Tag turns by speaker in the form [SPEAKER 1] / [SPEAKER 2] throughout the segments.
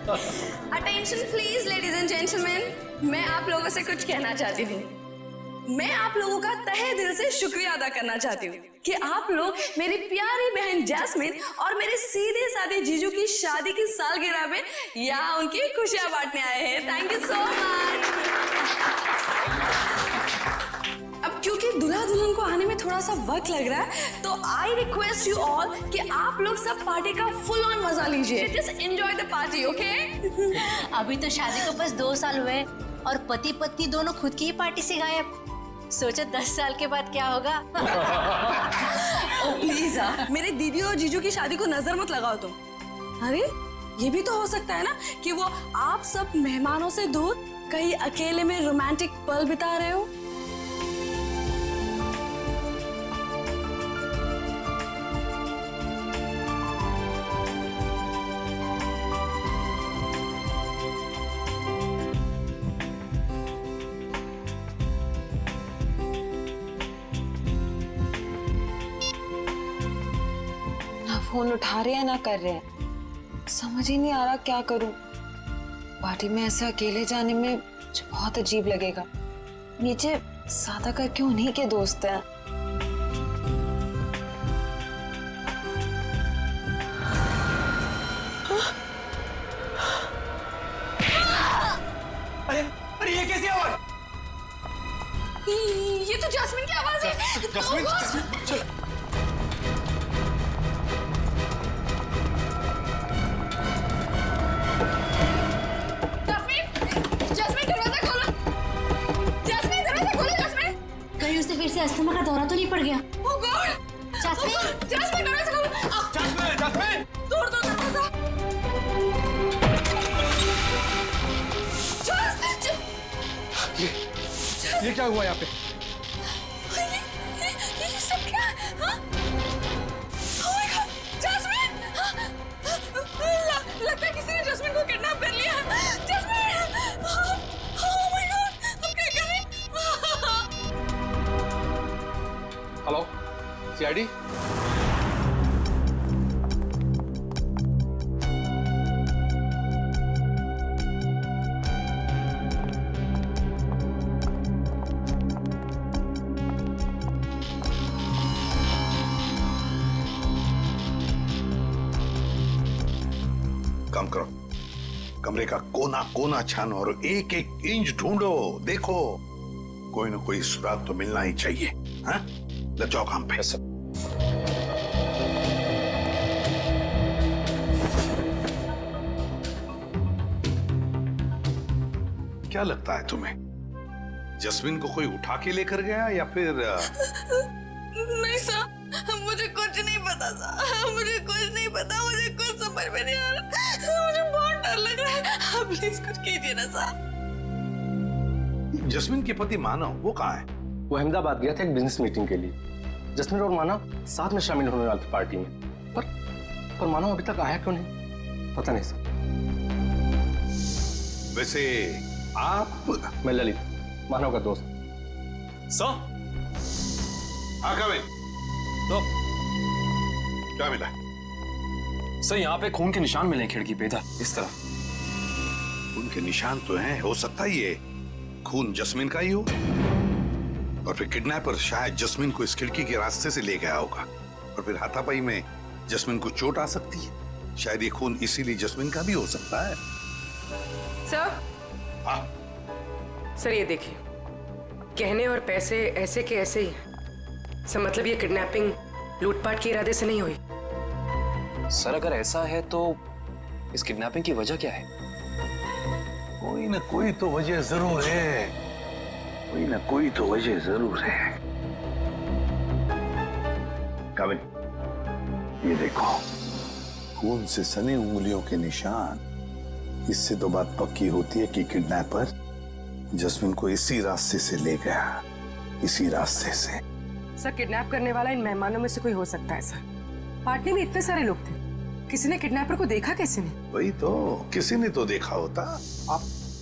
[SPEAKER 1] Attention please ladies and gentleman, मैं आप लोगों से कुछ कहना चाहती हूँ। मैं आप लोगों का तहे दिल से शुक्रिया अदा करना चाहती हूँ कि आप लोग मेरी प्यारी बहन जैस्मिन और मेरे सीधे साधे जीजू की शादी की सालगिरह में यहाँ उनकी खुशियां बांटने आए हैं। Thank you so much. अब क्योंकि दूल्हा दुल्हन को आने में थोड़ा सा वक्त लग रहा है, तो आई रिक्वेस्ट यू ऑल कि आप लोग सब पार्टी का फुल ऑन मजा लीजिए। Just enjoy the party, okay?
[SPEAKER 2] अभी तो शादी को बस 2 साल हुए और पति पत्नी दोनों खुद की ही पार्टी से गायब। सोचो 10 साल के बाद क्या होगा।
[SPEAKER 1] ओ प्लीज मेरे दीदी और जीजू की शादी को नजर मत लगाओ तुम। अरे ये भी तो हो सकता है ना कि वो आप सब मेहमानों से दूर कहीं अकेले में रोमांटिक पल बिता रहे हो।
[SPEAKER 3] फोन उठा रहे हैं ना कर रहे हैं, समझ ही नहीं आ रहा क्या करूं। पार्टी में ऐसे अकेले जाने में मुझे बहुत अजीब लगेगा। नीचे सादा करके उन्हीं के दोस्त हैं।
[SPEAKER 4] अरे ये कैसी आवाज?
[SPEAKER 1] ये तो जैस्मिन की आवाज है।
[SPEAKER 4] जैस्मिन, चल।
[SPEAKER 2] फिर से अस्थमा का दौरा तो नहीं पड़ गया?
[SPEAKER 1] ओह गॉड!
[SPEAKER 2] जैस्मिन,
[SPEAKER 1] जैस्मिन दरवाजा खोलो।
[SPEAKER 4] Jasmine, Jasmine!
[SPEAKER 1] तोड़ दो दरवाजा।
[SPEAKER 4] ये क्या हुआ यहाँ पे?
[SPEAKER 1] ये सब क्या? हाँ? Oh my God! जैस्मिन! लगता है किसी ने जैस्मिन को किडनैप कर लिया। जैस्मिन! Oh my God! हम क्या करें?
[SPEAKER 4] Hello, CID?
[SPEAKER 5] काम करो, कमरे का कोना कोना छानो और एक एक इंच ढूंढो। देखो कोई ना कोई सुराग तो मिलना ही चाहिए। हाँ, लग जाओ काम पे। क्या लगता है तुम्हें, जस्मिन को कोई उठा के लेकर गया या फिर?
[SPEAKER 1] नहीं सर, मुझे कुछ नहीं पता सर, मुझे कुछ नहीं पता, मुझे कुछ समझ में नहीं आ रहा, मुझे बहुत डर लग रहा है। आप प्लीज कुछ कीजिए ना सर।
[SPEAKER 5] जस्मिन के पति मानव वो कहाँ है?
[SPEAKER 6] वो अहमदाबाद गया था एक बिजनेस मीटिंग के लिए। जस्मिन और मानव साथ में शामिल होने वाले थे पार्टी में, पर मानव अभी तक आया क्यों नहीं पता नहीं सर।
[SPEAKER 5] वैसे आप?
[SPEAKER 6] मैं ललित, मानव का दोस्त।
[SPEAKER 7] सर?
[SPEAKER 5] कमिन।
[SPEAKER 7] तो
[SPEAKER 5] क्या मिला?
[SPEAKER 7] सर यहाँ पे खून के निशान मिले खिड़की पे, इधर इस तरफ।
[SPEAKER 5] उनके निशान तो हैं, हो सकता है ये खून जस्मिन का ही हो, और फिर किडनैपर शायद जस्मिन को इस खिड़की के रास्ते से ले गया होगा, और फिर हाथापाई में जस्मिन को चोट आ सकती है। शायद ये खून इसीलिए जस्मिन का भी हो सकता है।
[SPEAKER 8] सर?
[SPEAKER 5] हाँ?
[SPEAKER 8] सर ये देखिए, गहने और पैसे ऐसे के ऐसे ही हैं। सर मतलब ये किडनैपिंग लूटपाट के इरादे से नहीं हुई।
[SPEAKER 7] सर अगर ऐसा है तो इस किडनैपिंग की वजह क्या है?
[SPEAKER 5] कोई ना कोई तो वजह जरूर है, कोई ना कोई तो वजह जरूर है। कविन, ये देखो, खून से सनी उंगलियों के निशान। इससे तो बात पक्की होती है कि किडनैपर जस्मिन को इसी रास्ते से ले गया, इसी रास्ते से।
[SPEAKER 8] सर किडनैप करने वाला इन मेहमानों में से कोई हो सकता है सर। पार्टी में इतने सारे लोग थे, किसी ने किडनैपर को देखा कैसे नहीं?
[SPEAKER 5] वही तो, किसी ने तो देखा होता।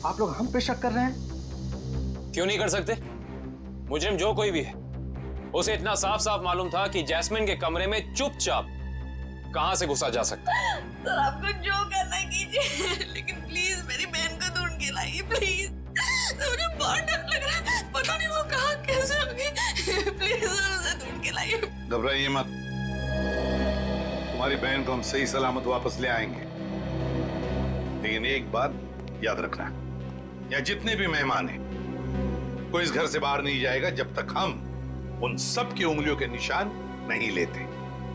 [SPEAKER 6] आप लोग हम पे शक कर रहे हैं?
[SPEAKER 7] क्यों नहीं कर सकते? मुजरिम जो कोई भी है, उसे इतना साफ साफ मालूम था कि जैस्मिन के कमरे में चुपचाप कहां से घुसा जा सकता है?
[SPEAKER 1] सर आपको जो करना है कीजिए, लेकिन प्लीज मेरी बहन को ढूंढ के लाइए प्लीज। मुझे बहुत डर लग रहा है, पता नहीं वो कहाँ कैसे हो गई। प्लीज सर उसे ढूंढ के लाइए।
[SPEAKER 5] घबराइए मत, तुम्हारी बहन को हम सही सलामत वापस ले आएंगे। लेकिन एक बात याद रखना, यहाँ जितने भी मेहमान हैं, कोई इस घर से बाहर नहीं जाएगा जब तक हम उन सब की उंगलियों के निशान नहीं लेते।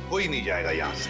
[SPEAKER 5] कोई नहीं जाएगा यहां से।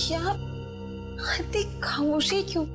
[SPEAKER 3] यार इतनी खामोशी क्यों?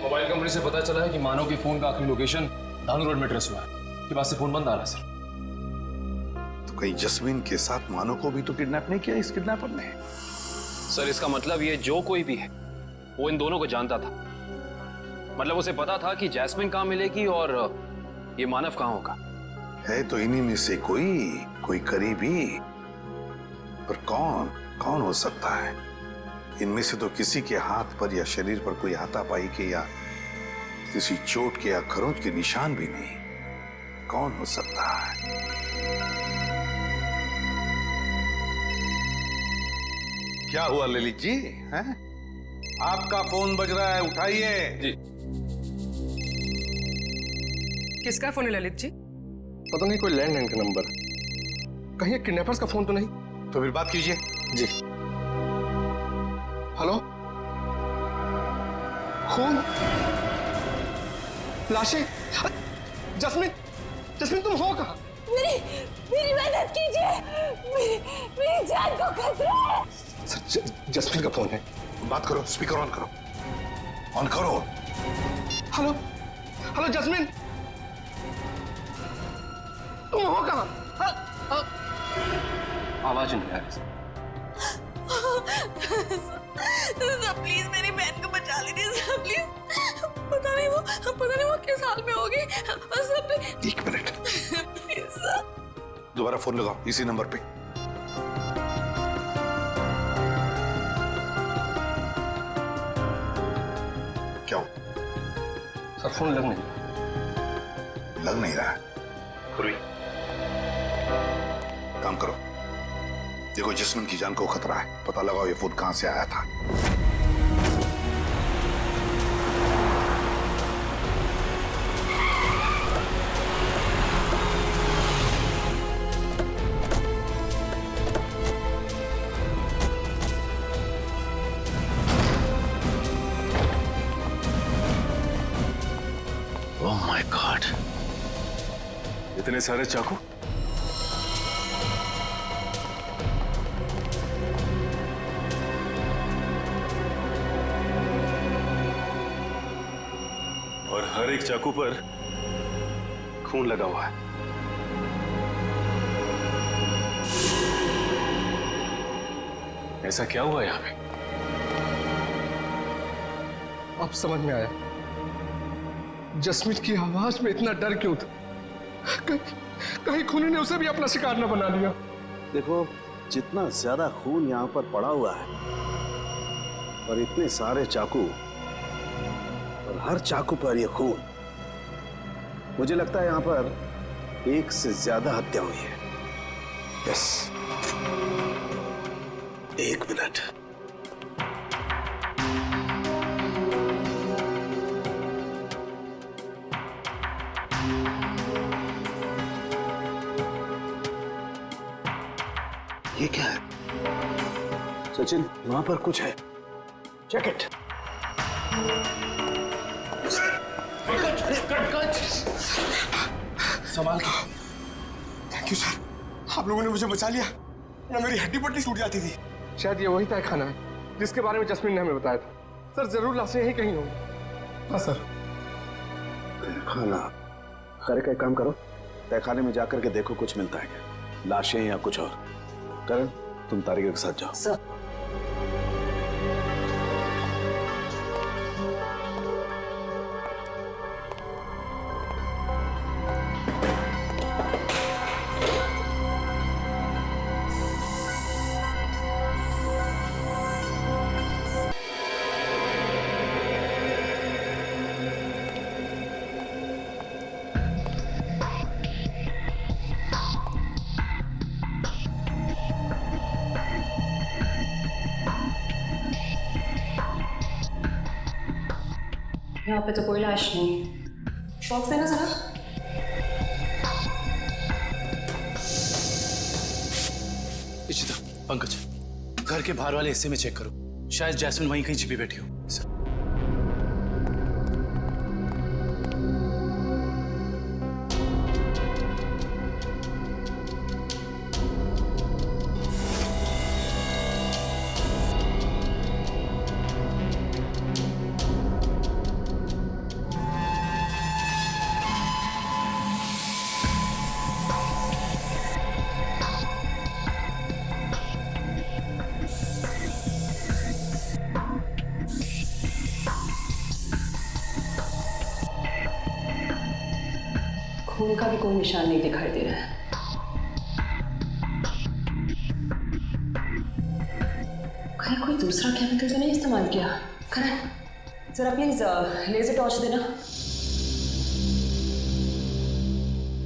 [SPEAKER 7] मोबाइल कंपनी से पता चला है कि मानव के फोन का आखिरी लोकेशन धानु रोड में ट्रेस हुआ है। के पास से फोन बंद आ रहा है सर।
[SPEAKER 5] तो कहीं जस्मीन के साथ मानव को भी तो किडनैप नहीं किया इस किडनैपर ने?
[SPEAKER 7] सर इसका मतलब ये जो कोई भी है वो इन दोनों को जानता था। मतलब उसे पता था कि जैस्मिन कहाँ मिलेगी और ये मानव कहाँ होगा।
[SPEAKER 5] है तो इन्हीं में से कोई करीबी, पर कौन हो सकता है? इनमें से तो किसी के हाथ पर या शरीर पर कोई हाथापाई के या किसी चोट के या खरोंच के निशान भी नहीं। कौन हो सकता है? क्या हुआ ललित जी? हैं? आपका फोन बज रहा है, उठाइए।
[SPEAKER 7] जी।
[SPEAKER 8] किसका फोन है ललित जी?
[SPEAKER 6] पता नहीं, कोई लैंडलाइन का नंबर। कहीं किडनैपर्स का फोन तो नहीं?
[SPEAKER 5] तो फिर बात कीजिए।
[SPEAKER 6] जी। हेलो, खून, लाशें। जस्मिन, जस्मिन तुम हो कहाँ?
[SPEAKER 1] मेरी मदद कीजिए, मेरी जान को खतरा है।
[SPEAKER 6] सर, जस्मिन का फोन है।
[SPEAKER 5] बात करो, स्पीकर ऑन करो, ऑन करो।
[SPEAKER 6] हेलो, हेलो जस्मिन, तुम हो कहाँ? आवाज नहीं आ रही।
[SPEAKER 1] सर प्लीज मेरी बहन को बचा लीजिए सर, प्लीज। पता नहीं वो किस हाल में होगी sir, please.
[SPEAKER 5] 1 minute,
[SPEAKER 1] please sir.
[SPEAKER 5] दोबारा फोन लगाओ इसी नंबर पे। क्या हो?
[SPEAKER 6] सर फोन लग नहीं।
[SPEAKER 5] लग नहीं रहा है। काम करो, देखो जस्मिन की जान को खतरा है, पता लगाओ ये फोन कहां से आया था।
[SPEAKER 7] ओह माय गॉड,
[SPEAKER 6] इतने सारे चाकू। और हर एक चाकू पर खून लगा हुआ है। ऐसा क्या हुआ यहां पे? अब समझ में आया जस्मिन की आवाज में इतना डर क्यों था। कहीं खूनी ने उसे भी अपना शिकार न बना लिया।
[SPEAKER 9] देखो, जितना ज्यादा खून यहाँ पर पड़ा हुआ है और इतने सारे चाकू और हर चाकू पर यह खून, मुझे लगता है यहाँ पर एक से ज्यादा हत्या हुई है।
[SPEAKER 5] यस।
[SPEAKER 9] 1 मिनट।
[SPEAKER 5] ये क्या है?
[SPEAKER 9] सचिन, वहां पर कुछ है। Check it.
[SPEAKER 10] संभाल के। थैंक यू सर, आप लोगों ने मुझे बचा लिया, ना मेरी हड्डी पट्टी टूट जाती थी।
[SPEAKER 6] शायद ये वही तहखाना है जिसके बारे में जस्मिन ने हमें बताया था। सर जरूर लाशें यहीं कहीं होंगी।
[SPEAKER 10] हाँ सर।
[SPEAKER 9] खाना करे का एक काम करो, तहखाने में जाकर के देखो कुछ मिलता है क्या, लाशें या कुछ और। करण, तुम तारिका के साथ जाओ।
[SPEAKER 3] सर
[SPEAKER 11] यहाँ पे तो कोई लाश नहीं। बॉक्स देना जरा।
[SPEAKER 10] इशिता, पंकज, घर के बाहर वाले हिस्से में चेक करो, शायद जैस्मिन वहीं कहीं छिपी बैठी हो।
[SPEAKER 11] खून का भी कोई निशान नहीं दिखाई दे रहा है। कहीं कोई दूसरा केमिकल तो नहीं इस्तेमाल किया? करण, जरा प्लीज लेजर टॉर्च देना।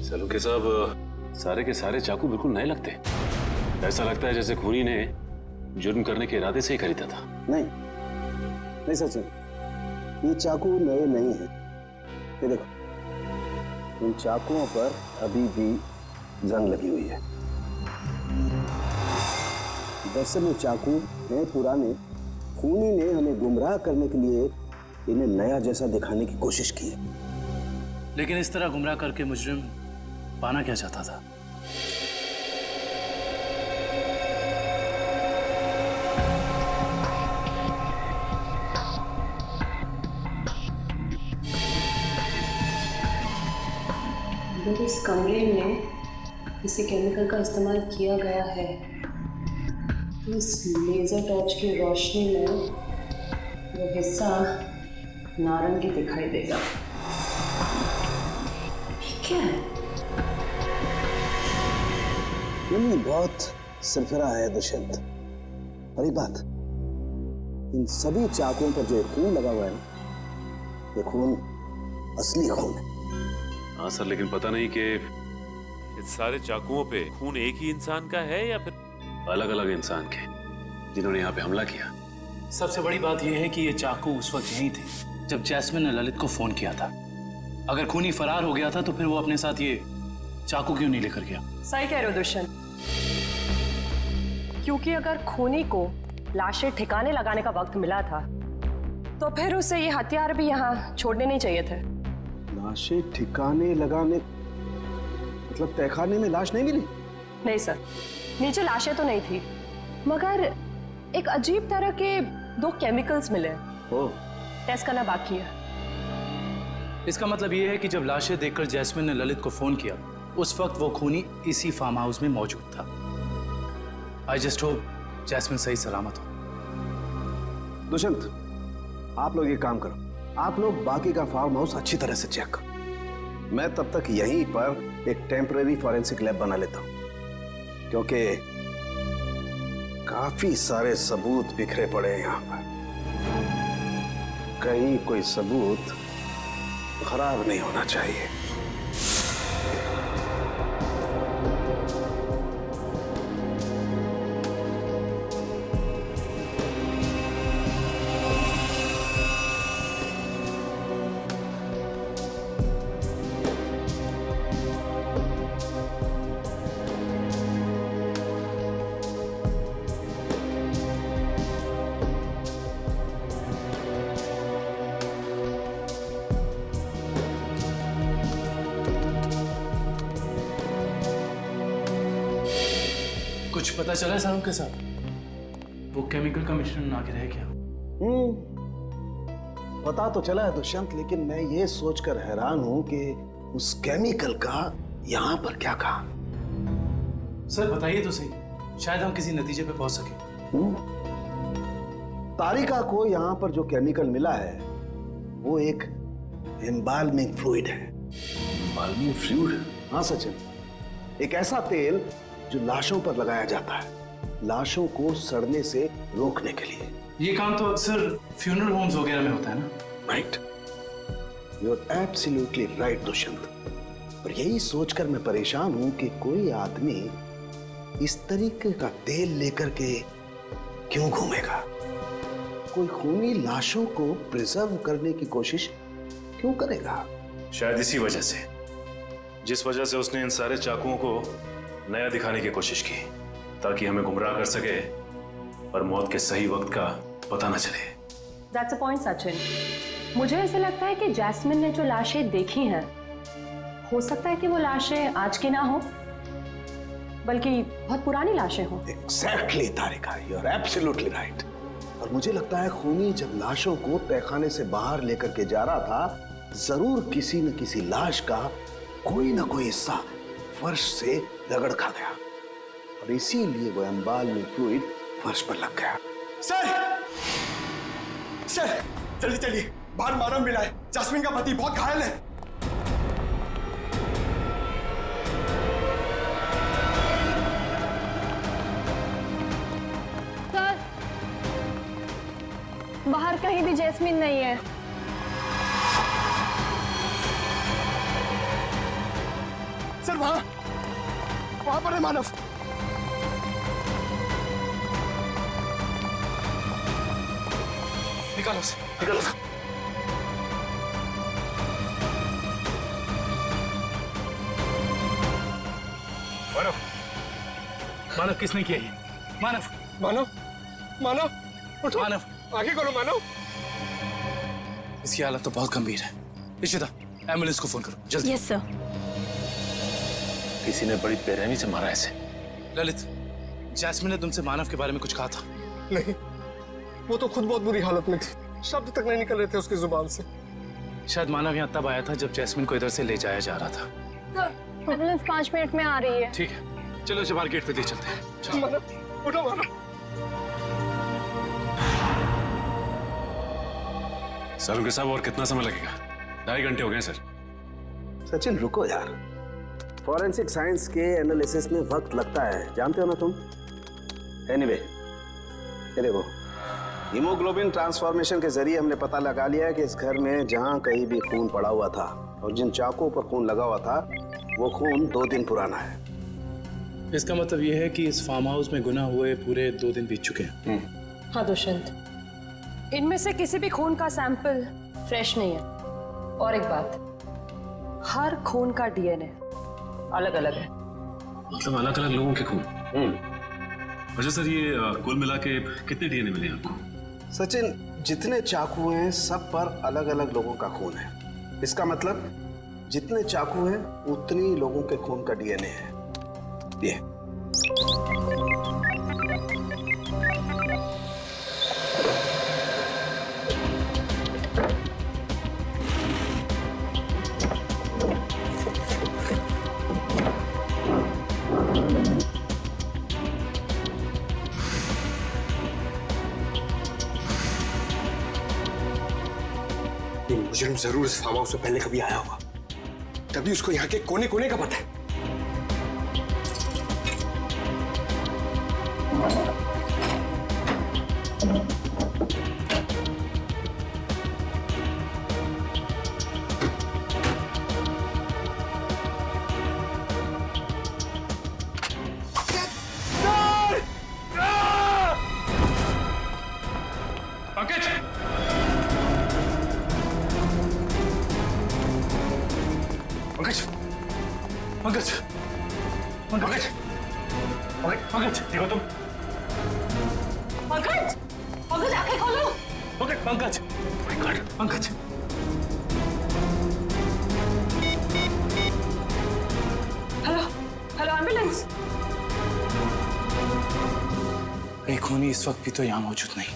[SPEAKER 12] सलूके साहब, सारे के सारे चाकू बिल्कुल नए लगते। ऐसा लगता है जैसे खूनी ने जुर्म करने के इरादे से ही खरीदा था।
[SPEAKER 9] नहीं, नहीं सचिन, ये चाकू नए नहीं हैं। ये देखो, इन चाकुओं पर अभी भी जंग लगी हुई है। दरअसल ये चाकू हैं पुराने। खूनी ने हमें गुमराह करने के लिए इन्हें नया जैसा दिखाने की कोशिश की है।
[SPEAKER 10] लेकिन इस तरह गुमराह करके मुजरिम पाना क्या चाहता था?
[SPEAKER 11] अगर इस कमरे में किसी केमिकल का इस्तेमाल किया गया है तो इस लेजर टॉर्च की रोशनी में वो हिस्सा नारंगी दिखाई देगा। क्या है?
[SPEAKER 9] ये बहुत सरफरा है दुष्यंत। और एक बात, इन सभी चाकुओं पर जो खून लगा हुआ है ना, ये खून असली खून है।
[SPEAKER 12] हाँ सर, लेकिन पता नहीं कि इस सारे चाकुओं पे खून एक ही इंसान का है या फिर
[SPEAKER 10] अलग अलग इंसान के जिन्होंने यहाँ पे हमला किया। सबसे बड़ी बात यह है कि ये चाकू उस वक्त यहीं थे जब जैस्मिन ने ललित को फोन किया था। अगर खूनी फरार हो गया था तो फिर वो अपने साथ ये चाकू क्यों नहीं लेकर गया?
[SPEAKER 11] सही कह रहे हो दुष्यंत, क्योंकि अगर खूनी को लाशें ठिकाने लगाने का वक्त मिला था तो फिर उसे ये हथियार भी यहाँ छोड़ने नहीं चाहिए थे।
[SPEAKER 9] लाशें ठिकाने लगाने मतलब तहखाने में लाश नहीं मिली?
[SPEAKER 11] नहीं सर, नीचे लाशें तो नहीं थी, मगर एक अजीब तरह के 2 केमिकल्स मिले। टेस्ट करना बाकी है।
[SPEAKER 10] इसका मतलब ये है कि जब लाशें देखकर जैस्मिन ने ललित को फोन किया उस वक्त वो खूनी इसी फार्म हाउस में मौजूद था। आई जस्ट होप जैस्मिन सही सलामत हो।
[SPEAKER 9] दुष्यंत, आप लोग ये काम करो, आप लोग बाकी का फार्म हाउस अच्छी तरह से चेक करो। मैं तब तक यहीं पर एक टेम्परेरी फॉरेंसिक लैब बना लेता हूं, क्योंकि काफी सारे सबूत बिखरे पड़े हैं यहां पर। कहीं कोई सबूत खराब नहीं होना चाहिए।
[SPEAKER 10] कुछ पता चला साहब के साथ? वो केमिकल का मिश्रण आगे रह गया?
[SPEAKER 9] पता तो चला है दुष्यंत, लेकिन मैं ये सोचकर हैरान हूं कि उस केमिकल का यहां पर क्या काम।
[SPEAKER 10] सर बताइए तो सही, शायद हम किसी नतीजे पे पहुंच सके।
[SPEAKER 9] तारिका को यहां पर जो केमिकल मिला है वो एक एम्बाल्मिंग फ्लूइड है।
[SPEAKER 10] Embalming fluid?
[SPEAKER 9] हाँ सचिन, एक ऐसा तेल जो लाशों पर लगाया जाता है, लाशों को सड़ने से रोकने के लिए।
[SPEAKER 10] ये काम तो अक्सर फ्यूनरल होम्स वगैरह में होता है ना?
[SPEAKER 9] Right, you are absolutely right Dushyant. और यही सोचकर मैं परेशान हूं कि कोई आदमी इस तरीके का तेल लेकर के क्यों घूमेगा। कोई खूनी लाशों को प्रिजर्व करने की कोशिश क्यों करेगा?
[SPEAKER 12] शायद इसी वजह से, जिस वजह से उसने इन सारे चाकुओं को नया दिखाने की कोशिश की, ताकि हमें गुमराह कर सके और मौत के सही वक्त का पता न चले।
[SPEAKER 11] That's a point, Sachin. मुझे ऐसा लगता है कि जैस्मिन ने जो लाशें देखी हैं, हो सकता है कि वो लाशें आज की ना हो, बल्कि बहुत पुरानी लाशें हों।
[SPEAKER 9] Exactly, Tarika, you are absolutely right। और मुझे लगता है खूनी जब लाशों को तहखाने से बाहर लेकर के जा रहा था, जरूर किसी न किसी लाश का कोई ना कोई हिस्सा फर्श से रगड़ खा गया और इसीलिए वो एम्बाल्मिंग फ्लूइड फर्श पर लग गया।
[SPEAKER 6] सर जल्दी चलिए, बाहर मानव मिला है, जैस्मिन का पति बहुत घायल है।
[SPEAKER 11] सर, बाहर कहीं भी जैस्मिन नहीं है।
[SPEAKER 6] सर वहां पर है मानव। निकालो उसे, निकालो।
[SPEAKER 10] मानव, मानव किसने किया ये? मानव,
[SPEAKER 6] मानव, मानव, उठो।
[SPEAKER 10] मानव,
[SPEAKER 6] आगे करो मानव।
[SPEAKER 10] इसकी हालत तो बहुत गंभीर है। इशिता, एम्बुलेंस को फोन करो जल्दी।
[SPEAKER 2] Yes sir.
[SPEAKER 12] किसी ने बड़ी बेरहमी से मारा इसे।
[SPEAKER 10] ललित, जैस्मिन ने तुमसे मानव के बारे में कुछ कहा था?
[SPEAKER 6] नहीं, वो तो खुद बहुत बुरी हालत में थी, शब्द तक नहीं निकल रहे थे उसकी जुबान से।
[SPEAKER 10] शायद मानव यहाँ तब आया था जब जैस्मिन को इधर से ले जाया जा रहा था।
[SPEAKER 11] एम्बुलेंस 5 मिनट में आ रही है।
[SPEAKER 10] ठीक है, चलो इसे बाहर गेट पे ले चलते हैं। चलो।
[SPEAKER 6] मानव, उठो मानव।
[SPEAKER 12] सर साहब, और कितना समय लगेगा? 2.5 घंटे हो गए सर।
[SPEAKER 9] सचिन रुको यार, फॉरेंसिक साइंस के एनालिसिस में वक्त लगता है, जानते हो ना तुम। एनीवे, ये देखो, हीमोग्लोबिन ट्रांसफॉर्मेशन के जरिए हमने पता लगा लिया है कि इस घर में जहां कहीं भी खून पड़ा हुआ था और जिन चाकुओं पर खून लगा हुआ था वो खून 2 दिन पुराना है।
[SPEAKER 10] इसका मतलब ये है कि इस फार्म हाउस में गुनाह हुए पूरे 2 दिन बीत चुके हैं।
[SPEAKER 11] हाँ दुष्यंत, इनमें से किसी भी खून का सैंपल फ्रेश नहीं है। और एक बात, हर खून का डीएनए अलग अलग है।
[SPEAKER 12] मतलब अलग अलग लोगों के खून? अच्छा सर, ये कुल मिला के कितने डीएनए मिले आपको?
[SPEAKER 9] सचिन, जितने चाकू हैं सब पर अलग अलग लोगों का खून है। इसका मतलब जितने चाकू हैं उतनी लोगों के खून का डीएनए है। ये
[SPEAKER 6] मुजरिम जरूर इस फार्म हाउस से पहले कभी आया होगा, तभी उसको यहाँ के कोने कोने का पता है।
[SPEAKER 12] पंकज!
[SPEAKER 10] पंकज, पंकज, पंकज, पंकज, देखो तुम।
[SPEAKER 1] पंकज, पंकज आंखें खोलो।
[SPEAKER 10] Pankaj, Pankaj, Pankaj.
[SPEAKER 11] Hello, hello ambulance.
[SPEAKER 10] एक खूनी इस वक्त भी तो यहाँ मौजूद नहीं।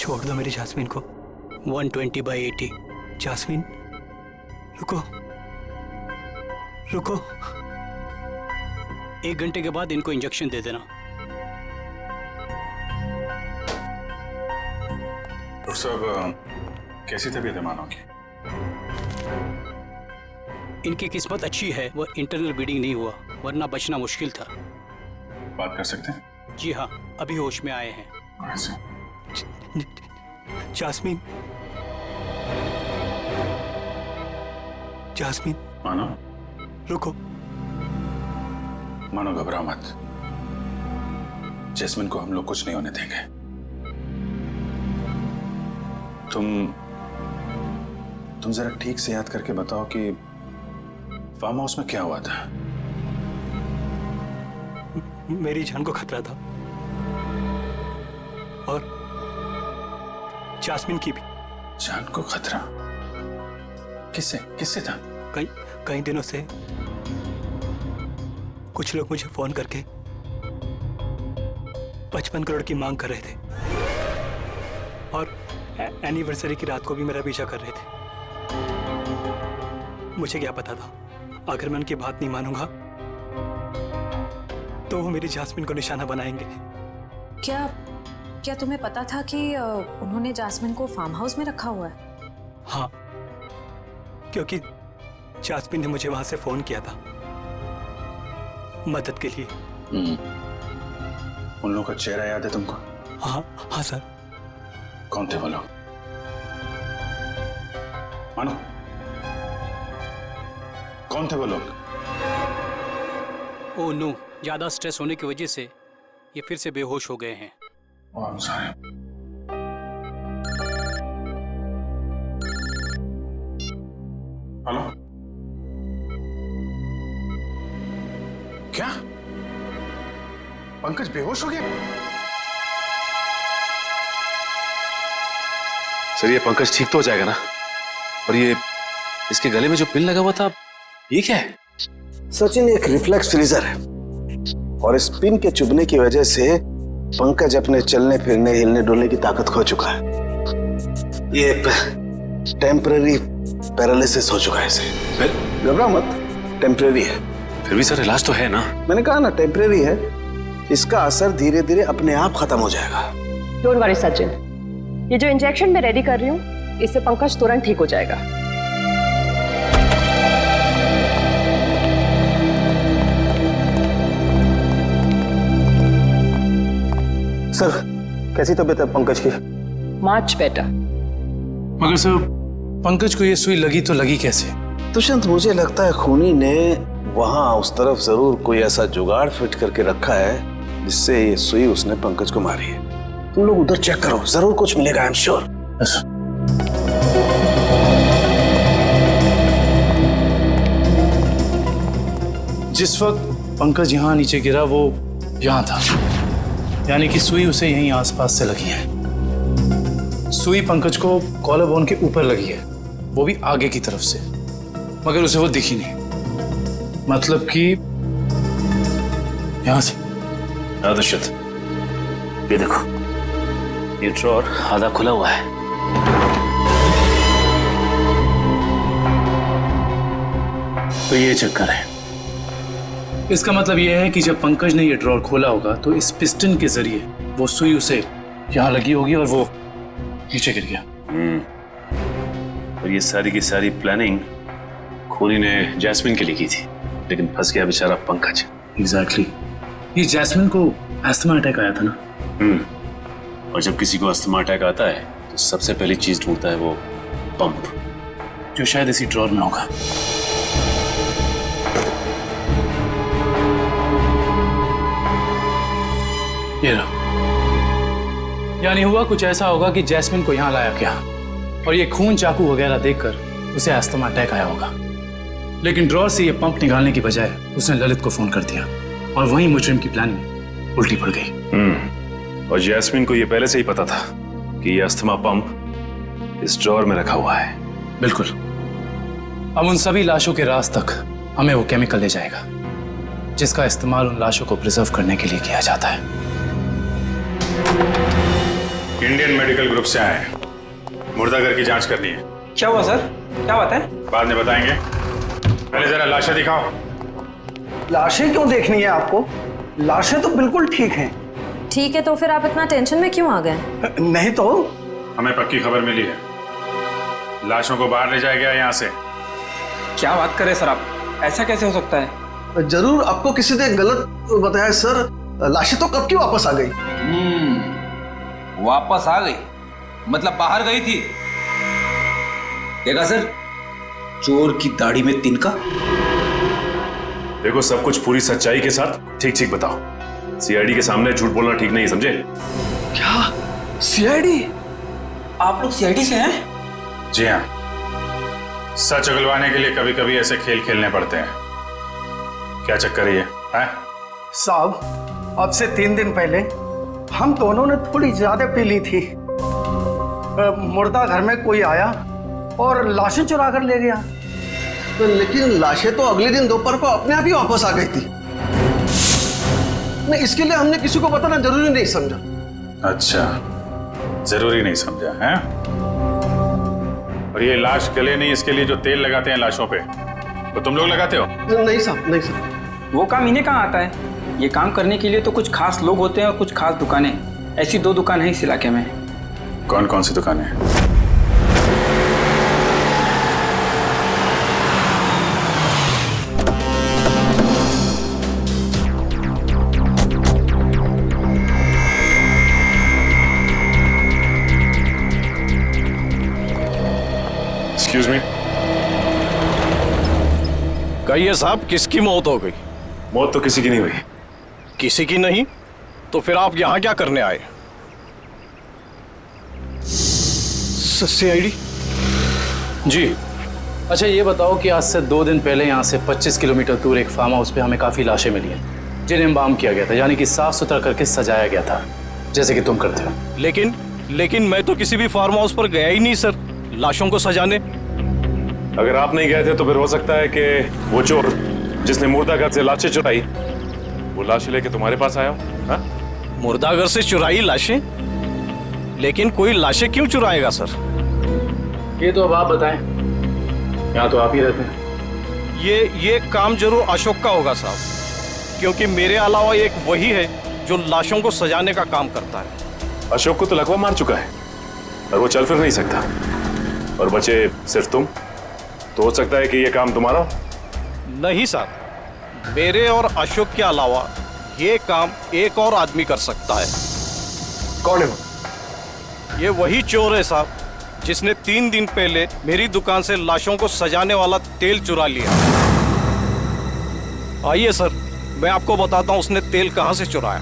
[SPEAKER 13] छोड़ दो मेरी जास्मिन को। 120/80। जास्मिन, रुको, रुको। 1 घंटे के बाद इनको इंजेक्शन दे देना।
[SPEAKER 12] डॉक्टर साहब, कैसी तबीयत है मानव की?
[SPEAKER 13] इनकी किस्मत अच्छी है, वो इंटरनल ब्लीडिंग नहीं हुआ, वरना बचना मुश्किल था।
[SPEAKER 12] बात कर सकते हैं?
[SPEAKER 13] जी हाँ, अभी होश में आए हैं। Jasmine, jasmine.
[SPEAKER 12] मानव,
[SPEAKER 13] रुको।
[SPEAKER 12] मानो, घबराओ मत। जैस्मिन को हम लोग कुछ नहीं होने देंगे। तुम जरा ठीक से याद करके बताओ कि फार्म हाउस में क्या हुआ था?
[SPEAKER 13] मेरी जान को खतरा था और जास्मिन की भी।
[SPEAKER 12] जान को खतरा? किससे किससे था?
[SPEAKER 13] कई दिनों से कुछ लोग मुझे फोन करके 55 करोड़ की मांग कर रहे थे और एनिवर्सरी की रात को भी मेरा पीछा कर रहे थे। मुझे क्या पता था, अगर मैं उनकी बात नहीं मानूंगा तो वो मेरी जास्मिन को निशाना बनाएंगे।
[SPEAKER 11] क्या तुम्हें पता था कि उन्होंने जास्मिन को फार्म हाउस में रखा हुआ है?
[SPEAKER 13] हाँ, क्योंकि जास्मिन ने मुझे वहां से फोन किया था मदद के लिए।
[SPEAKER 12] उन लोगों का चेहरा याद है तुमको?
[SPEAKER 13] हाँ हाँ सर।
[SPEAKER 12] कौन थे वो लोग? मानो, कौन थे वो लोग?
[SPEAKER 13] ओह नो, ज़्यादा स्ट्रेस होने की वजह से ये फिर से बेहोश हो गए हैं।
[SPEAKER 12] हेलो, क्या पंकज बेहोश हो गया? सर ये पंकज ठीक तो हो जाएगा ना? और ये इसके गले में जो पिन लगा हुआ था ये क्या है?
[SPEAKER 9] सचिन एक रिफ्लेक्स फ्रीजर है और इस पिन के चुभने की वजह से पंकज अपने चलने फिरने हिलने डुलने की ताकत खो चुका है। ये टेम्पररी पैरालिसिस हो चुका है इसे। घबरा मत, टेम्पररी है।
[SPEAKER 12] फिर भी सर इलाज तो है ना?
[SPEAKER 9] मैंने कहा ना टेम्पररी है, इसका असर धीरे धीरे अपने आप खत्म हो जाएगा।
[SPEAKER 11] डोंट वरी सचिन, ये जो इंजेक्शन मैं रेडी कर रही हूँ इससे पंकज तुरंत ठीक हो जाएगा।
[SPEAKER 9] सर कैसी तबीयत है पंकज की?
[SPEAKER 11] Much better.
[SPEAKER 10] मगर सर पंकज को ये सुई लगी तो लगी कैसे?
[SPEAKER 9] दुष्यंत मुझे लगता है खूनी ने वहां उस तरफ जरूर कोई ऐसा जुगाड़ फिट करके रखा है जिससे ये सुई उसने पंकज को मारी है। तुम लोग उधर चेक करो, जरूर कुछ मिलेगा, आई एम श्योर।
[SPEAKER 10] जिस वक्त पंकज यहाँ नीचे गिरा वो यहाँ था, यानी कि सुई उसे यहीं आसपास से लगी है। सुई पंकज को कॉलर बोन के ऊपर लगी है, वो भी आगे की तरफ से, मगर उसे वो दिखी नहीं। मतलब कि यहां से।
[SPEAKER 12] दुष्यंत ये देखो, ये ड्रॉर आधा खुला हुआ है।
[SPEAKER 10] तो ये चक्कर है। इसका मतलब यह है कि जब पंकज ने ये ड्रॉर खोला होगा तो इस पिस्टन के जरिए वो सुई उसे यहां लगी होगी और वो नीचे गिर गया।
[SPEAKER 12] और ये सारी की सारी प्लानिंग खूनी ने जैस्मिन के लिए की थी, लेकिन फंस गया बेचारा पंकज।
[SPEAKER 10] एग्जैक्टली। ये जैस्मिन को अस्थमा अटैक आया था ना?
[SPEAKER 12] और जब किसी को अस्थमा अटैक आता है तो सबसे पहली चीज ढूंढता है वो पंप,
[SPEAKER 10] जो शायद इसी ड्रॉर में होगा। ये रहा। यानी हुआ कुछ ऐसा होगा कि जैस्मिन को यहां लाया गया और ये खून चाकू वगैरह देखकर उसे अस्थमा अटैक आया होगा, लेकिन ड्रॉर से ये पंप निकालने की बजाय उसने ललित को फोन कर दिया और वहीं मुजरिम की प्लानिंग उल्टी पड़ गई।
[SPEAKER 12] और जैस्मिन को ये पहले से ही पता था कि ये अस्थमा पंप इस ड्रॉर में रखा हुआ है।
[SPEAKER 10] बिल्कुल। अब उन सभी लाशों के राज तक हमें वो केमिकल ले जाएगा जिसका इस्तेमाल उन लाशों को प्रिजर्व करने के लिए किया जाता है।
[SPEAKER 12] इंडियन मेडिकल ग्रुप से आए हैं, मुर्दाघर की जांच करनी है।
[SPEAKER 13] क्या हुआ सर? क्या बात है?
[SPEAKER 12] बाद में बताएंगे, पहले जरा लाशें दिखाओ।
[SPEAKER 14] लाशें क्यों देखनी है आपको? लाशें तो बिल्कुल ठीक हैं।
[SPEAKER 11] ठीक है, तो फिर आप इतना टेंशन में क्यों आ गए?
[SPEAKER 14] नहीं तो
[SPEAKER 12] हमें पक्की खबर मिली है, लाशों को बाहर ले जाया गया यहाँ से।
[SPEAKER 13] क्या बात कर रहे सर आप? ऐसा कैसे हो सकता है?
[SPEAKER 14] जरूर आपको किसी ने गलत बताया सर। लाशें तो कब की वापस आ गई।
[SPEAKER 15] वापस आ गई मतलब बाहर गई थी। देखा सर, चोर की दाढ़ी में तिनका।
[SPEAKER 12] देखो सब कुछ पूरी सच्चाई के साथ ठीक ठीक बताओ। सीआईडी के सामने झूठ बोलना ठीक नहीं, समझे?
[SPEAKER 14] क्या सीआईडी?
[SPEAKER 15] आप लोग सीआईडी से हैं?
[SPEAKER 12] जी हाँ, सच उगलवाने के लिए कभी कभी ऐसे खेल खेलने पड़ते हैं। क्या चक्कर है ये?
[SPEAKER 14] साहब अब से 3 दिन पहले हम दोनों ने थोड़ी ज्यादा पी ली थी। मुर्दा घर में कोई आया और लाशें चुरा कर ले गया। तो लेकिन लाशें तो अगले दिन दोपहर को अपने आप ही वापस आ गई थी। नहीं, इसके लिए हमने किसी को बताना जरूरी नहीं समझा।
[SPEAKER 12] अच्छा, जरूरी नहीं समझा है? और ये लाश गले नहीं, इसके लिए जो तेल लगाते हैं लाशों पे, तो तुम लोग लगाते हो?
[SPEAKER 14] नहीं साहब, नहीं साहब।
[SPEAKER 13] वो काम इन्हें कहाँ आता है? ये काम करने के लिए तो कुछ खास लोग होते हैं और कुछ खास दुकानें। ऐसी 2 दुकान है इस इलाके में।
[SPEAKER 12] कौन कौन सी दुकानें हैं? Excuse me.
[SPEAKER 16] कहिए साहब, किसकी मौत हो गई?
[SPEAKER 12] मौत तो किसी की नहीं हुई,
[SPEAKER 6] किसी की नहीं तो फिर आप यहाँ क्या करने आए? सीआईडी
[SPEAKER 10] जी। अच्छा ये बताओ कि आज से 2 दिन पहले यहाँ से 25 किलोमीटर दूर एक फार्म हाउस पे हमें काफ़ी लाशें मिली हैं जिन्हें एम्बाम किया गया था, यानी कि साफ सुथरा करके सजाया गया था जैसे कि तुम करते हो।
[SPEAKER 6] लेकिन मैं तो किसी भी फार्म हाउस पर गया ही नहीं सर, लाशों को सजाने।
[SPEAKER 12] अगर आप नहीं गए थे तो फिर हो सकता है कि वो चोर जिसने मुर्दाघर से लाशें चुराई वो लाशें लेके तुम्हारे पास आया हो। हाँ?
[SPEAKER 6] मुर्दाघर से चुराई लाशें? लेकिन कोई लाशें क्यों चुराएगा सर?
[SPEAKER 10] ये तो अब आप बताएं, यहाँ तो आप ही रहते हैं।
[SPEAKER 6] ये काम जरूर अशोक का होगा साहब, क्योंकि मेरे अलावा एक वही है जो लाशों को सजाने का काम करता है।
[SPEAKER 12] अशोक को तो लकवा मार चुका है और वो चल फिर नहीं सकता, और बचे सिर्फ तुम, तो हो सकता है कि ये काम तुम्हारा।
[SPEAKER 6] नहीं साहब, मेरे और अशोक के अलावा ये काम एक और आदमी कर सकता है। कौन है वो? ये वही चोर है साहब जिसने 3 दिन पहले मेरी दुकान से लाशों को सजाने वाला तेल चुरा लिया। आइए सर, मैं आपको बताता हूँ उसने तेल कहाँ से चुराया।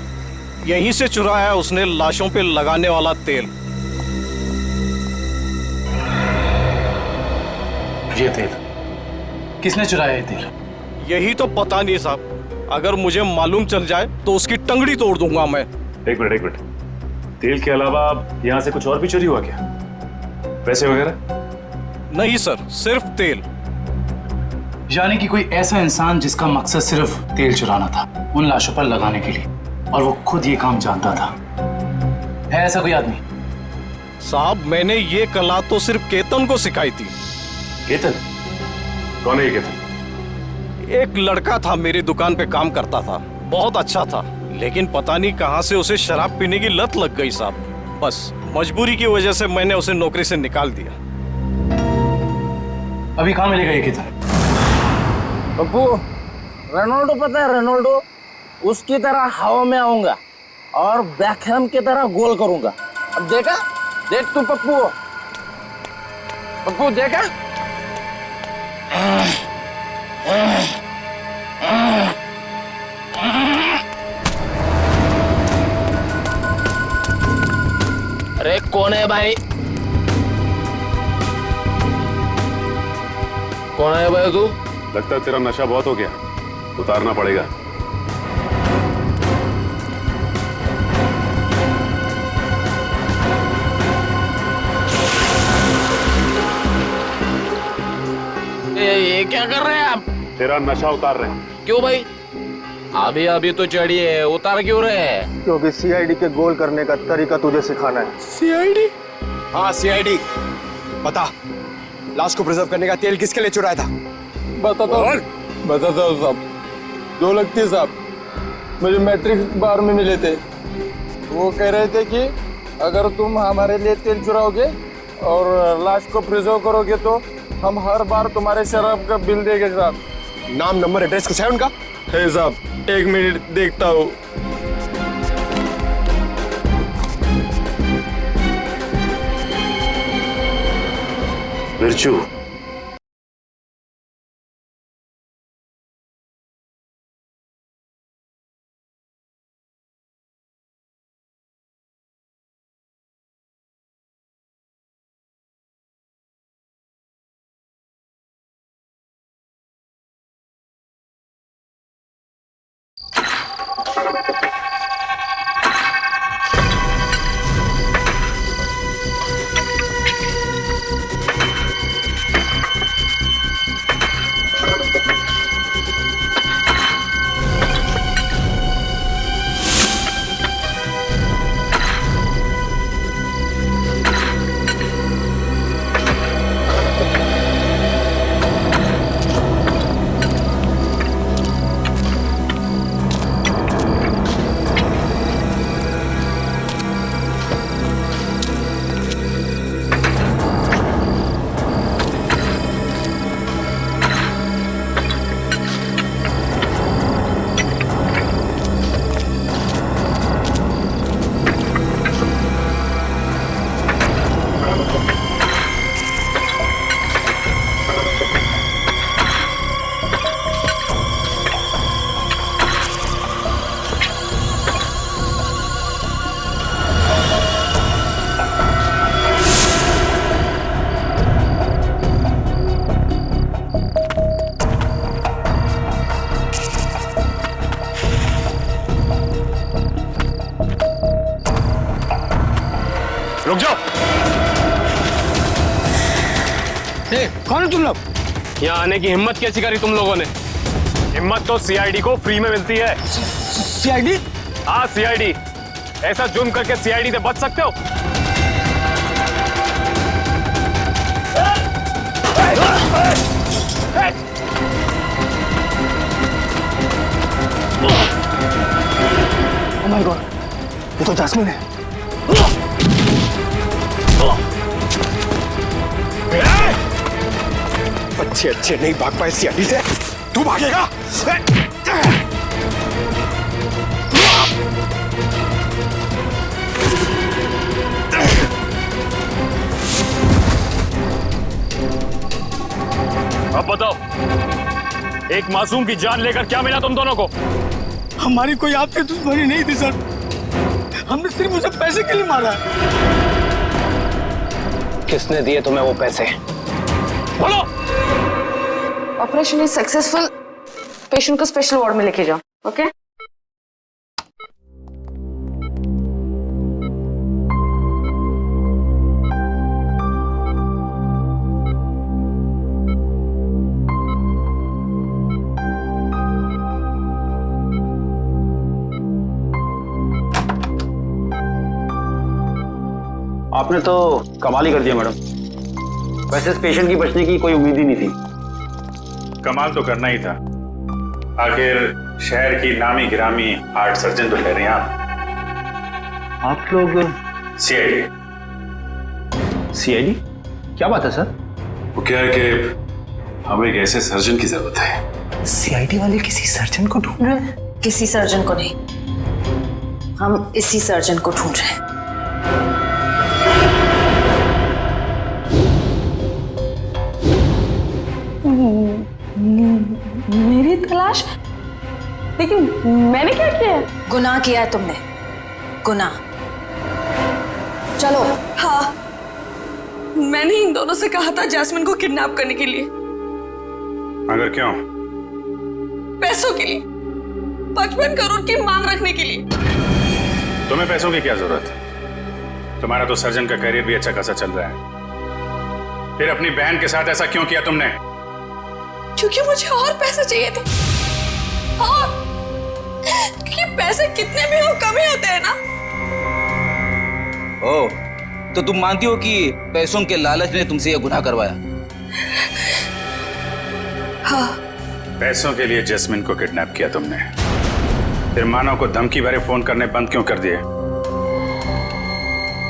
[SPEAKER 6] यहीं से चुराया उसने लाशों पे लगाने वाला तेल।
[SPEAKER 10] ये तेल किसने चुराया? ये तेल
[SPEAKER 6] यही तो पता नहीं साहब, अगर मुझे मालूम चल जाए तो उसकी टंगड़ी तोड़ दूंगा मैं।
[SPEAKER 12] एक मिनट, तेल के अलावा यहाँ से कुछ और भी चोरी हुआ क्या? पैसे वगैरह?
[SPEAKER 6] नहीं सर, सिर्फ तेल।
[SPEAKER 10] यानी कि कोई ऐसा इंसान जिसका मकसद सिर्फ तेल चुराना था उन लाशों पर लगाने के लिए, और वो खुद ये काम जानता था। है ऐसा कोई आदमी?
[SPEAKER 6] साहब मैंने ये कला तो सिर्फ केतन को सिखाई थी।
[SPEAKER 12] केतन? कौन है ये केतन?
[SPEAKER 6] एक लड़का था, मेरी दुकान पे काम करता था, बहुत अच्छा था, लेकिन पता नहीं कहां से उसे शराब पीने की लत लग गई साहब। बस मजबूरी की वजह से मैंने उसे नौकरी से निकाल दिया।
[SPEAKER 10] अभी कहाँ मिलेगा ये केतन?
[SPEAKER 16] पप्पू, रेनोल्डो पता है? रेनोल्डो उसकी तरह हवा में आऊंगा और बैकहैम की तरह गोल करूंगा। अब देखा? देख तू पप्पू, पप्पू देखा? अरे कौन है भाई? कौन है भाई तू?
[SPEAKER 12] लगता है तेरा नशा बहुत हो गया, उतारना पड़ेगा।
[SPEAKER 16] ये क्या कर रहे हैं आप?
[SPEAKER 12] तेरा नशा उतार रहे हैं।
[SPEAKER 16] क्यों भाई? अभी अभी तो चढ़ी है, उतार क्यों रहे हैं?
[SPEAKER 14] क्योंकि सीआईडी के गोल करने का तरीका तुझे सिखाना है।
[SPEAKER 16] सीआईडी?
[SPEAKER 17] हाँ सीआईडी। बता, लाश को प्रिजर्व करने का तेल किसके लिए चुराया था?
[SPEAKER 16] बताता हूँ साहब। दो लगती साहब मुझे मैट्रिक बार में मिले थे, वो कह रहे थे कि अगर तुम हमारे लिए तेल चुराओगे और लाश को प्रिजर्व करोगे तो हम हर बार तुम्हारे शराब का बिल देंगे साहब।
[SPEAKER 17] नाम नंबर एड्रेस कुछ है उनका?
[SPEAKER 16] है साहब, 1 मिनट देखता हूँ।
[SPEAKER 12] बिरजू, रुक जाओ।
[SPEAKER 17] कौन है तुम लोग?
[SPEAKER 12] यहाँ आने की हिम्मत कैसी करी तुम लोगों ने? हिम्मत तो सीआईडी को फ्री में मिलती है।
[SPEAKER 17] सीआईडी?
[SPEAKER 12] हाँ सीआईडी। ऐसा जुर्म करके सीआईडी से बच सकते हो?
[SPEAKER 17] ओह माय गॉड, ये तो जैस्मिन है। अच्छे अच्छे नहीं भाग पाए सीआईडी से, तू भागेगा?
[SPEAKER 12] अब बताओ, एक मासूम की जान लेकर क्या मिला तुम दोनों को?
[SPEAKER 17] हमारी कोई आपसे दुश्मनी नहीं थी सर, हमने सिर्फ उसे पैसे के लिए मारा।
[SPEAKER 7] किसने दिए तुम्हें वो पैसे? बोलो।
[SPEAKER 11] ऑपरेशन इज सक्सेसफुल, पेशेंट को स्पेशल वार्ड में लेके जाओ। ओके
[SPEAKER 18] आपने तो कमाल ही कर दिया मैडम। वैसे इस पेशेंट की बचने की कोई उम्मीद ही नहीं थी।
[SPEAKER 12] कमाल तो करना ही था, आखिर शहर की नामी गिरामी हार्ट सर्जन तो कह रहे हैं आप
[SPEAKER 18] लोग
[SPEAKER 12] सीआईडी।
[SPEAKER 18] सीआईडी? क्या बात है सर?
[SPEAKER 12] वो क्या है कि हमें एक ऐसे सर्जन की जरूरत है।
[SPEAKER 17] सीआईडी वाले किसी सर्जन को ढूंढ रहे हैं?
[SPEAKER 11] किसी सर्जन को नहीं, हम इसी सर्जन को ढूंढ रहे हैं। मेरी तलाश? लेकिन मैंने क्या किया है?
[SPEAKER 1] गुनाह किया है तुमने, गुनाह।
[SPEAKER 11] चलो।
[SPEAKER 1] हाँ, मैंने इन दोनों से कहा था जैस्मिन को किडनैप करने के लिए।
[SPEAKER 12] अगर क्यों?
[SPEAKER 1] पैसों के लिए, 55 करोड़ की मांग रखने के लिए।
[SPEAKER 12] तुम्हें पैसों की क्या जरूरत? तुम्हारा तो सर्जन का करियर भी अच्छा खासा चल रहा है, फिर अपनी बहन के साथ ऐसा क्यों किया तुमने?
[SPEAKER 1] क्योंकि मुझे और पैसे चाहिए थे। और क्योंकि पैसे कितने भी हो कम ही होते हैं ना।
[SPEAKER 15] ओह, तो तुम मानती हो कि पैसों के लालच ने तुमसे यह गुनाह करवाया?
[SPEAKER 1] हाँ।
[SPEAKER 12] पैसों के लिए जैस्मिन को किडनैप किया तुमने, फिर मानव को धमकी भरे फोन करने बंद क्यों कर दिए?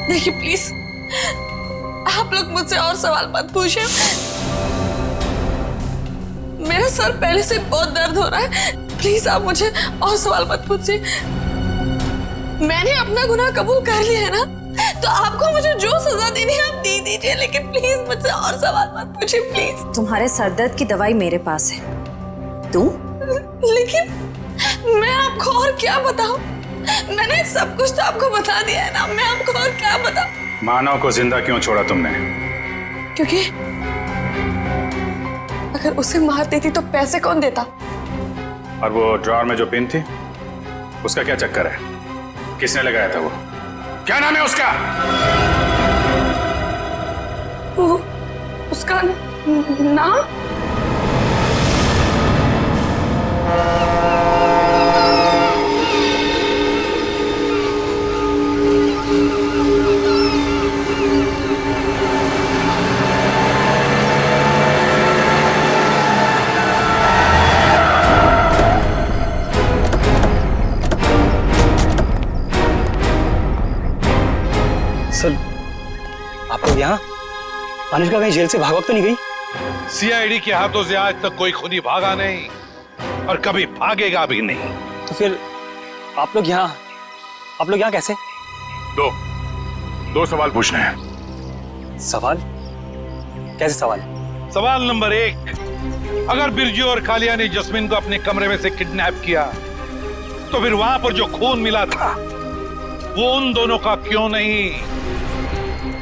[SPEAKER 1] देखिए प्लीज, आप लोग मुझसे और सवाल मत पूछिए। मेरा सर पहले से बहुत दर्द हो रहा है, प्लीज आप मुझे और सवाल मत पूछिए। मैंने अपना गुनाह कबूल कर लिया है ना, तो आपको मुझे जो सजा देनी है आप दे दीजिए, लेकिन प्लीज मुझसे और सवाल मत पूछिए प्लीज।
[SPEAKER 11] तुम्हारे सरदर्द की दवाई मेरे पास है, तू?
[SPEAKER 1] लेकिन मैं आपको और क्या बताऊं? मैंने सब कुछ तो आपको बता दिया है ना, मैं आपको और क्या बताऊं?
[SPEAKER 12] मानव को जिंदा क्यों छोड़ा तुमने?
[SPEAKER 1] क्योंकि अगर उसे मार देती तो पैसे कौन देता?
[SPEAKER 12] और वो ड्रॉर में जो पिन थी, उसका क्या चक्कर है? किसने लगाया था वो? क्या नाम है उसका?
[SPEAKER 1] वो उसका नाम?
[SPEAKER 13] सर, आप लोग यहाँ? अनुष्का कहीं जेल से भाग तो नहीं गई?
[SPEAKER 5] सीआईडी के हाथों से आज तक कोई खूनी भागा नहीं और कभी भागेगा भी नहीं।
[SPEAKER 13] तो फिर आप लोग यहाँ कैसे?
[SPEAKER 12] दो सवाल पूछने हैं।
[SPEAKER 13] सवाल? कैसे सवाल?
[SPEAKER 5] सवाल नंबर 1, अगर बिरजू और कालिया ने जस्मिन को अपने कमरे में से किडनैप किया, तो फिर वहां पर जो खून मिला था वो उन दोनों का क्यों नहीं?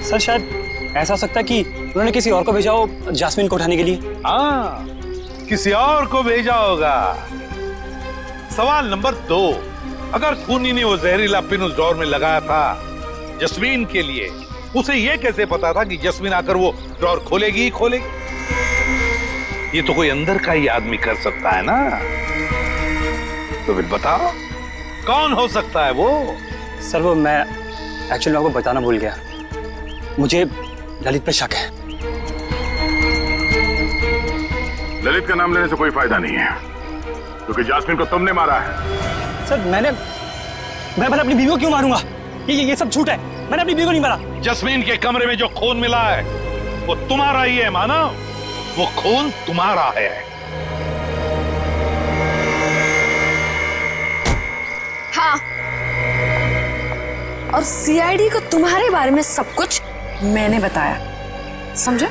[SPEAKER 13] सर, शायद ऐसा हो सकता है कि उन्होंने किसी और को भेजा हो जैस्मिन को उठाने के लिए।
[SPEAKER 5] हाँ, किसी और को भेजा होगा। सवाल नंबर 2, अगर खूनी ने वो जहरीला पिन उस ड्रॉर में लगाया था जस्मीन के लिए, उसे यह कैसे पता था कि जस्मीन आकर वो ड्रॉर खोलेगी ही खोलेगी? ये तो कोई अंदर का ही आदमी कर सकता है ना। तो फिर बताओ कौन हो सकता है वो?
[SPEAKER 13] सर वो मैं एक्चुअली आपको बताना भूल गया, मुझे ललित पे शक है।
[SPEAKER 12] ललित का नाम लेने से कोई फायदा नहीं है, क्योंकि जास्मिन को तुमने मारा है।
[SPEAKER 13] सर मैं भला अपनी बीवी को क्यों मारूंगा? ये सब झूठ है, मैंने अपनी बीवी को नहीं मारा।
[SPEAKER 5] जस्मीन के कमरे में जो खून मिला है वो तुम्हारा ही है मानव, वो खून तुम्हारा है।
[SPEAKER 1] हाँ, और सीआईडी को तुम्हारे बारे में सब कुछ मैंने बताया, समझा?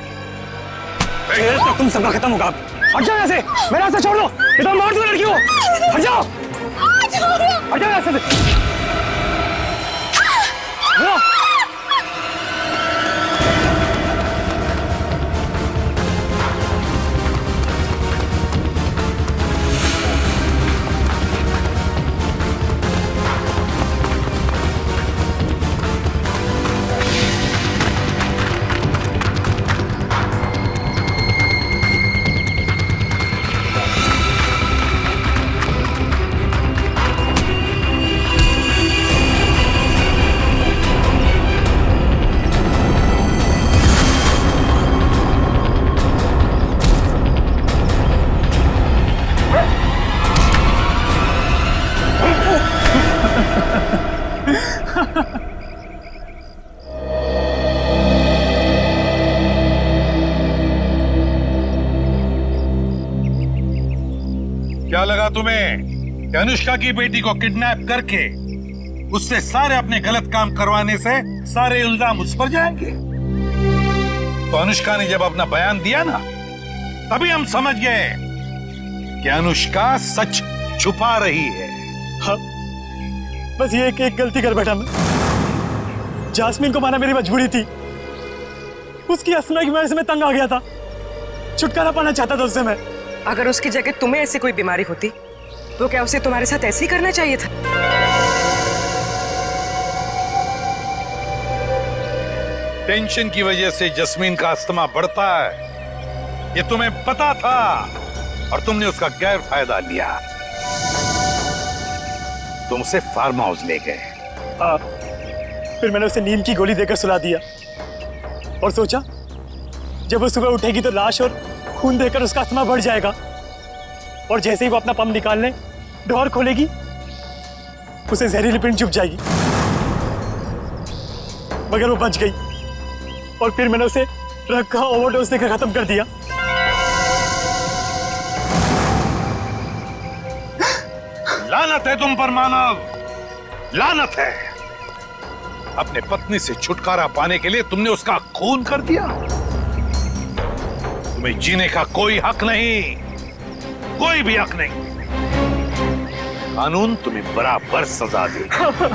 [SPEAKER 13] तुम सबका खत्म होगा। हट जाओ यहाँ से, मेरा रास्ता छोड़ दो, ये तो मार दो लड़की को। हट जाओ, हट जाओ रास्ते से।
[SPEAKER 5] क्या लगा तुम्हें कि अनुष्का की बेटी को किडनैप करके उससे सारे अपने गलत काम करवाने से सारे इल्जाम उस पर जाएंगे? तो अनुष्का ने जब अपना बयान दिया ना, तभी हम समझ गए कि अनुष्का सच छुपा रही है।
[SPEAKER 13] हाँ, बस ये एक गलती कर बैठा मैं। जास्मिन को मारना मेरी मजबूरी थी, उसकी असना की वजह से मैं तंग आ गया था, छुटकारा पाना चाहता था उससे मैं।
[SPEAKER 8] अगर उसकी जगह तुम्हें ऐसी कोई बीमारी होती तो क्या उसे तुम्हारे साथ ऐसे ही करना चाहिए था?
[SPEAKER 5] टेंशन की वजह से जस्मीन का अस्थमा बढ़ता है, ये तुम्हें पता था और तुमने उसका गैर फायदा लिया। तुम उसे फार्म हाउस ले गए।
[SPEAKER 13] फिर मैंने उसे नींद की गोली देकर सुला दिया और सोचा जब वो सुबह उठेगी तो लाश और खून देकर उसका अस्थमा बढ़ जाएगा, और जैसे ही वो अपना पंप निकालने डोर खोलेगी उसे जहरीली पिंड चुभ जाएगी। मगर वो बच गई और फिर मैंने उसे ड्रग का ओवरडोज देकर खत्म कर दिया।
[SPEAKER 5] लानत है तुम पर मानव, लानत है। अपने पत्नी से छुटकारा पाने के लिए तुमने उसका खून कर दिया। तुम्हें जीने का कोई हक नहीं, कोई भी हक नहीं। कानून तुम्हें बराबर सजा देगा।